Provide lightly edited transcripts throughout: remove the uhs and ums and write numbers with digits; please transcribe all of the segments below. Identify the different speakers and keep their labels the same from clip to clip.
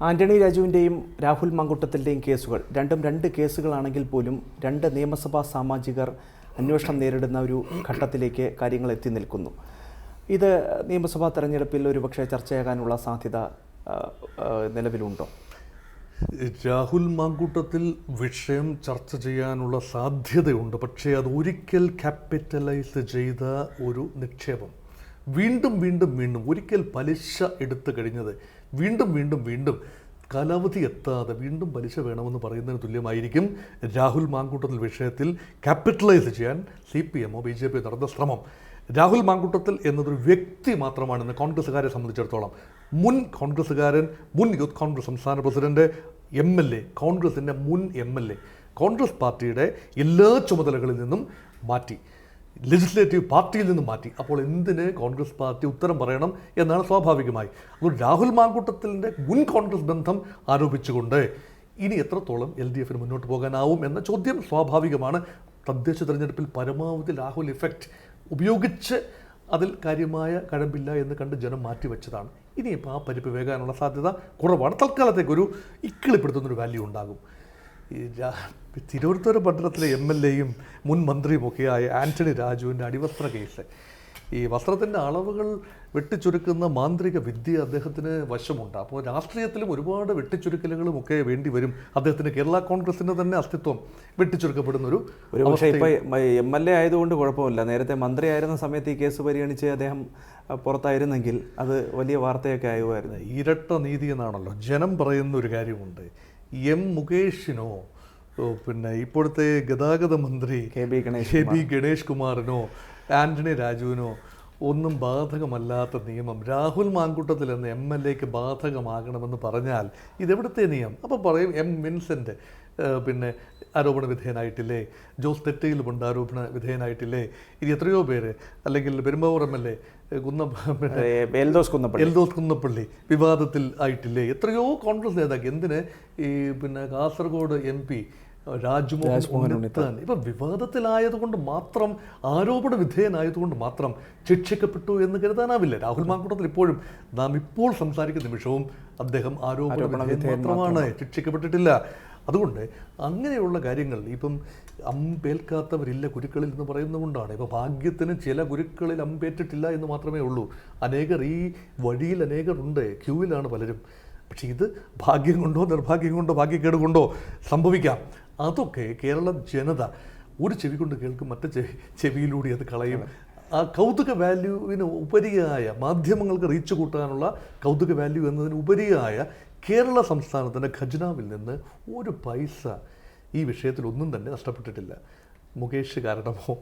Speaker 1: ആന്റണി രാജുവിൻ്റെയും രാഹുൽ മാങ്കൂട്ടത്തിൻ്റെയും കേസുകൾ രണ്ടും രണ്ട് കേസുകളാണെങ്കിൽ പോലും രണ്ട് നിയമസഭാ സാമാജികർ അന്വേഷണം നേരിടുന്ന ഒരു ഘട്ടത്തിലേക്ക് കാര്യങ്ങൾ എത്തി നിൽക്കുന്നു. ഇത് നിയമസഭാ തെരഞ്ഞെടുപ്പിൽ ഒരുപക്ഷെ ചർച്ചയാകാനുള്ള സാധ്യത നിലവിലുണ്ടോ?
Speaker 2: രാഹുൽ മാങ്കൂട്ടത്തിൽ വിഷയം ചർച്ച ചെയ്യാനുള്ള സാധ്യതയുണ്ട്. പക്ഷേ അത് ഒരിക്കൽ ക്യാപിറ്റലൈസ് ചെയ്ത ഒരു നിക്ഷേപം വീണ്ടും വീണ്ടും വീണ്ടും ഒരിക്കൽ പലിശ എടുത്തു കഴിഞ്ഞത് വീണ്ടും കാലാവധി എത്താതെ വീണ്ടും പലിശ വേണമെന്ന് പറയുന്നതിന് തുല്യമായിരിക്കും രാഹുൽ മാങ്കൂട്ടത്തിൽ വിഷയത്തിൽ ക്യാപിറ്റലൈസ് ചെയ്യാൻ CPM BJP നടന്ന ശ്രമം. രാഹുൽ മാങ്കൂട്ടത്തിൽ എന്നതൊരു വ്യക്തി മാത്രമാണെന്ന് കോൺഗ്രസ്സുകാരെ സംബന്ധിച്ചിടത്തോളം. മുൻ കോൺഗ്രസ്സുകാരൻ, മുൻ യൂത്ത് കോൺഗ്രസ് സംസ്ഥാന പ്രസിഡന്റ്, MLA, കോൺഗ്രസിൻ്റെ മുൻ MLA, കോൺഗ്രസ് പാർട്ടിയുടെ എല്ലാ ചുമതലകളിൽ നിന്നും മാറ്റി, ലെജിസ്ലേറ്റീവ് പാർട്ടിയിൽ നിന്ന് മാറ്റി. അപ്പോൾ എന്തിന് കോൺഗ്രസ് പാർട്ടി ഉത്തരം പറയണം എന്നാണ് സ്വാഭാവികമായി. അതുകൊണ്ട് രാഹുൽ മാങ്കൂട്ടത്തിൻ്റെ മുൻ കോൺഗ്രസ് ബന്ധം ആരോപിച്ചുകൊണ്ട് ഇനി എത്രത്തോളം LDF മുന്നോട്ട് പോകാനാവും എന്ന ചോദ്യം സ്വാഭാവികമാണ്. തദ്ദേശ തെരഞ്ഞെടുപ്പിൽ പരമാവധി രാഹുൽ ഇഫക്റ്റ് ഉപയോഗിച്ച് അതിൽ കാര്യമായ കഴമ്പില്ല എന്ന് കണ്ട് ജനം മാറ്റിവെച്ചതാണ്. ഇനിയിപ്പോൾ ആ പരിപ്പ് വേകാനുള്ള സാധ്യത കുറവാണ്. തൽക്കാലത്തേക്കൊരു ഇക്കിളിപ്പെടുത്തുന്നൊരു വാല്യൂ ഉണ്ടാകും. തിരുവനന്തപുരം മണ്ഡലത്തിലെ MLAയും മുൻ മന്ത്രിയുമൊക്കെയായ ആന്റണി രാജുവിൻ്റെ അടിവസ്ത്ര കേസ്, ഈ വസ്ത്രത്തിൻ്റെ അളവുകൾ വെട്ടിച്ചുരുക്കുന്ന മാന്ത്രിക വിദ്യ അദ്ദേഹത്തിന് വശമുണ്ട്. അപ്പോൾ രാഷ്ട്രീയത്തിലും ഒരുപാട് വെട്ടിച്ചുരുക്കലുകളും ഒക്കെ വേണ്ടി വരും. അദ്ദേഹത്തിന് കേരള കോൺഗ്രസിൻ്റെ തന്നെ അസ്തിത്വം വെട്ടിച്ചുരുക്കപ്പെടുന്നൊരു
Speaker 1: പക്ഷേ ഇപ്പോൾ MLA ആയതുകൊണ്ട് കുഴപ്പമില്ല. നേരത്തെ മന്ത്രിയായിരുന്ന സമയത്ത് ഈ കേസ് പരിഗണിച്ച് അദ്ദേഹം പുറത്തായിരുന്നെങ്കിൽ അത് വലിയ വാർത്തയൊക്കെ ആകുമായിരുന്നു.
Speaker 2: ഇരട്ട നീതി എന്നാണല്ലോ ജനം പറയുന്ന ഒരു കാര്യമുണ്ട്. മുകേഷിനോ പിന്നെ ഇപ്പോഴത്തെ ഗതാഗത മന്ത്രി KB ഗണേഷ് കുമാറിനോ ആന്റണി രാജുവിനോ ഒന്നും ബാധകമല്ലാത്ത നിയമം രാഹുൽ മാങ്കൂട്ടത്തിൽ എന്ന MLAക്ക് ബാധകമാകണമെന്ന് പറഞ്ഞാൽ ഇതെവിടുത്തെ നിയമം? അപ്പോൾ പറയും വിൻസെൻ്റ് പിന്നെ ആരോപണ വിധേയനായിട്ടില്ലേ, ജോസ് തെറ്റയിലുമുണ്ട് ആരോപണ വിധേയനായിട്ടില്ലേ, ഇത് എത്രയോ പേര്, അല്ലെങ്കിൽ പെരുമ്പാവൂർ MLA എൽദോസ് കുന്നപ്പള്ളി വിവാദത്തിൽ ആയിട്ടില്ലേ, എത്രയോ കോൺഗ്രസ് നേതാക്കൾ, എന്തിന് ഈ പിന്നെ കാസർഗോഡ് MP രാജ്മോഹൻ ഉണ്ണിത്താൻ ഇപ്പം വിവാദത്തിലായതുകൊണ്ട് മാത്രം, ആരോപണ വിധേയനായതുകൊണ്ട് മാത്രം ശിക്ഷിക്കപ്പെട്ടു എന്ന് കരുതാനാവില്ല. രാഹുൽ മാങ്കൂട്ടത്തിൽ ഇപ്പോഴും നാം ഇപ്പോൾ സംസാരിക്കുന്ന നിമിഷവും അദ്ദേഹം ആരോപണ വിധേയൻ മാത്രമാണ്, ശിക്ഷിക്കപ്പെട്ടിട്ടില്ല. അതുകൊണ്ട് അങ്ങനെയുള്ള കാര്യങ്ങൾ ഇപ്പം അമ്പേൽക്കാത്തവരില്ല കുരുക്കളിൽ എന്ന് പറയുന്നതുകൊണ്ടാണ്. ഇപ്പോൾ ഭാഗ്യത്തിന് ചില കുരുക്കളിൽ അമ്പേറ്റിട്ടില്ല എന്ന് മാത്രമേ ഉള്ളൂ. അനേകർ ഈ വഴിയിൽ അനേകരുണ്ട്, ക്യൂവിലാണ് പലരും. പക്ഷേ ഇത് ഭാഗ്യം കൊണ്ടോ നിർഭാഗ്യം കൊണ്ടോ ഭാഗ്യക്കേട് കൊണ്ടോ സംഭവിക്കാം. അതൊക്കെ കേരള ജനത ഒരു ചെവി കൊണ്ട് കേൾക്കും, മറ്റേ ചെവിയിലൂടെ അത് കളയും. ആ കൗതുക വാല്യൂവിന് ഉപരിയായ, മാധ്യമങ്ങൾക്ക് റീച്ച് കൂട്ടാനുള്ള കൗതുക വാല്യൂ എന്നതിന് ഉപരിയായ കേരള സംസ്ഥാനത്തിൻ്റെ ഖജനാവിൽ നിന്ന് ഒരു പൈസ ഈ വിഷയത്തിൽ ഒന്നും തന്നെ നഷ്ടപ്പെട്ടിട്ടില്ല. മുകേഷ് കാരണമോ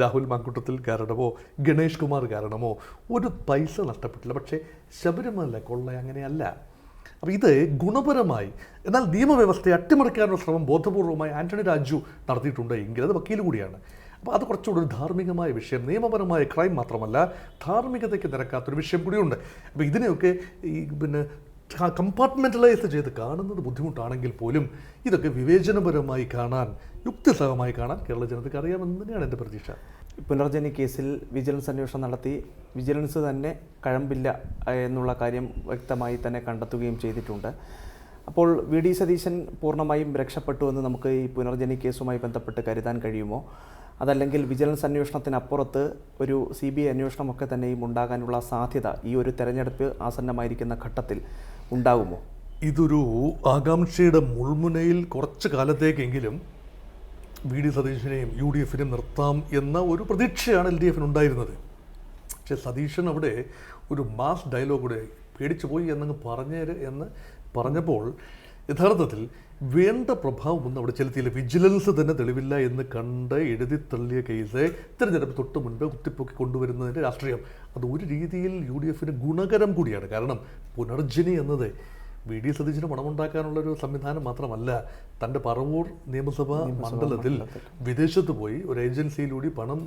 Speaker 2: രാഹുൽ മാങ്കൂട്ടത്തിൽ കാരണമോ ഗണേഷ് കുമാർ കാരണമോ ഒരു പൈസ നഷ്ടപ്പെട്ടില്ല. പക്ഷേ ശബരിമല കൊള്ള അങ്ങനെയല്ല. അപ്പോൾ ഇത് ഗുണപരമായി, എന്നാൽ നിയമവ്യവസ്ഥയെ അട്ടിമറിക്കാനുള്ള ശ്രമം ബോധപൂർവമായി ആന്റണി രാജു നടത്തിയിട്ടുണ്ട് എങ്കിൽ അത് വക്കീൽ കൂടിയാണ്. അപ്പോൾ അത് കുറച്ചുകൂടി ഒരു ധാർമ്മികമായ വിഷയം, നിയമപരമായ ക്രൈം മാത്രമല്ല ധാർമ്മികതയ്ക്ക് നിരക്കാത്തൊരു വിഷയം കൂടിയുണ്ട്. അപ്പോൾ ഇതിനെയൊക്കെ ഈ പിന്നെ കമ്പാർട്ട്മെൻ്റലൈസ് ചെയ്ത് കാണുന്നത് ബുദ്ധിമുട്ടാണെങ്കിൽ പോലും ഇതൊക്കെ വിവേചനപരമായി കാണാൻ, യുക്തിസഹമായി കാണാൻ കേരള ജനതയ്ക്ക് അറിയാമെന്ന് തന്നെയാണ് എൻ്റെ പ്രതീക്ഷ.
Speaker 1: പുനർജനി കേസിൽ വിജിലൻസ് അന്വേഷണം നടത്തി, വിജിലൻസ് തന്നെ കഴമ്പില്ല എന്നുള്ള കാര്യം വ്യക്തമായി തന്നെ കണ്ടെത്തുകയും ചെയ്തിട്ടുണ്ട്. അപ്പോൾ VD സതീശൻ പൂർണ്ണമായും രക്ഷപ്പെട്ടു എന്ന് നമുക്ക് ഈ പുനർജനി കേസുമായി ബന്ധപ്പെട്ട് കരുതാൻ കഴിയുമോ? അതല്ലെങ്കിൽ വിജിലൻസ് അന്വേഷണത്തിനപ്പുറത്ത് ഒരു CBI അന്വേഷണമൊക്കെ തന്നെയും ഉണ്ടാകാനുള്ള സാധ്യത ഈ ഒരു തെരഞ്ഞെടുപ്പ് ആസന്നമായിരിക്കുന്ന ഘട്ടത്തിൽ ഉണ്ടാകുമോ?
Speaker 2: ഇതൊരു ആകാംക്ഷയുടെ മുൾമുനയിൽ കുറച്ച് കാലത്തേക്കെങ്കിലും VD സതീശനെയും UDF നിർത്താം എന്ന ഒരു പ്രതീക്ഷയാണ് LDF ഉണ്ടായിരുന്നത്. പക്ഷേ സതീശൻ അവിടെ ഒരു മാസ് ഡയലോഗൂടെ പേടിച്ചു പോയി എന്നങ്ങ് എന്ന് പറഞ്ഞപ്പോൾ യഥാർത്ഥത്തിൽ വേണ്ട പ്രഭാവമൊന്നും അവിടെ ചെലുത്തിയില്ല. വിജിലൻസ് തന്നെ തെളിവില്ല എന്ന് കണ്ട് എഴുതി തള്ളിയ കേസ് തിരഞ്ഞെടുപ്പ് തൊട്ട് മുൻപ് കുത്തിപ്പൊക്കി കൊണ്ടുവരുന്നതിൻ്റെ രാഷ്ട്രീയം അത് ഒരു രീതിയിൽ UDF ഗുണകരം കൂടിയാണ്. കാരണം പുനർജനി എന്നത് VD സതീശന് പണമുണ്ടാക്കാനുള്ളൊരു സംവിധാനം മാത്രമല്ല, തൻ്റെ പറവൂർ നിയമസഭാ മണ്ഡലത്തിൽ വിദേശത്ത് പോയി ഒരു ഏജൻസിയിലൂടെ പണം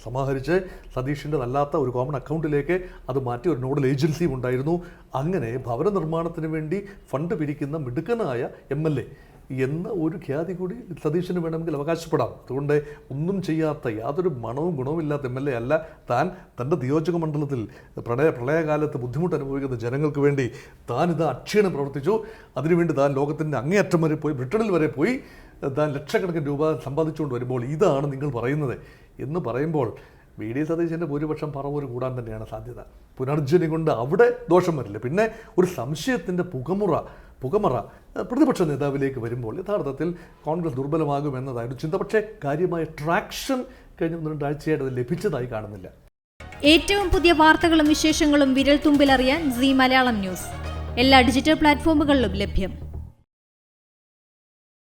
Speaker 2: സമാഹരിച്ച് സതീഷിൻ്റെതല്ലാത്ത ഒരു കോമൺ അക്കൗണ്ടിലേക്ക് അത് മാറ്റി ഒരു നോഡൽ ഏജൻസിയും ഉണ്ടായിരുന്നു. അങ്ങനെ ഭവന നിർമ്മാണത്തിന് വേണ്ടി ഫണ്ട് പിരിക്കുന്ന മിടുക്കനായ MLA എന്ന ഒരു ഖ്യാതി കൂടി സതീശന് വേണമെങ്കിൽ അവകാശപ്പെടാം. അതുകൊണ്ട് ഒന്നും ചെയ്യാത്ത, യാതൊരു മണവും ഗുണവുമില്ലാത്ത MLA അല്ല താൻ. തൻ്റെ നിയോജക മണ്ഡലത്തിൽ പ്രളയകാലത്ത് ബുദ്ധിമുട്ട് അനുഭവിക്കുന്ന ജനങ്ങൾക്ക് വേണ്ടി താൻ ഇത് അക്ഷീണം പ്രവർത്തിച്ചു. അതിനുവേണ്ടി താൻ ലോകത്തിൻ്റെ അങ്ങേയറ്റം വരെ പോയി, ബ്രിട്ടനിൽ വരെ പോയി താൻ ലക്ഷക്കണക്കിന് രൂപ സമ്പാദിച്ചുകൊണ്ട് വരുമ്പോൾ ഇതാണ് നിങ്ങൾ പറയുന്നത് എന്ന് പറയുമ്പോൾ VD സതീശൻ്റെ ഭൂരിപക്ഷം പറവൂര് കൂടാൻ തന്നെയാണ് സാധ്യത. പുനർജനി കൊണ്ട് അവിടെ ദോഷം വരില്ല. പിന്നെ ഒരു സംശയത്തിൻ്റെ പുകമറ പ്രതിപക്ഷ നേതാവിലേക്ക് വരുമ്പോൾ യഥാർത്ഥത്തിൽ കോൺഗ്രസ് ദുർബലമാകുമെന്നതായിരുന്നു ചിന്ത. പക്ഷേ കാര്യമായ ട്രാക്ഷൻ കഴിഞ്ഞ 1-2 ആഴ്ചയായിട്ട് അത് ലഭിച്ചതായി കാണുന്നില്ല.
Speaker 3: ഏറ്റവും പുതിയ വാർത്തകളും വിശേഷങ്ങളും വിരൽ തുമ്പിലറിയാൻ Zee മലയാളം ന്യൂസ് എല്ലാ ഡിജിറ്റൽ പ്ലാറ്റ്ഫോമുകളിലും ലഭ്യം.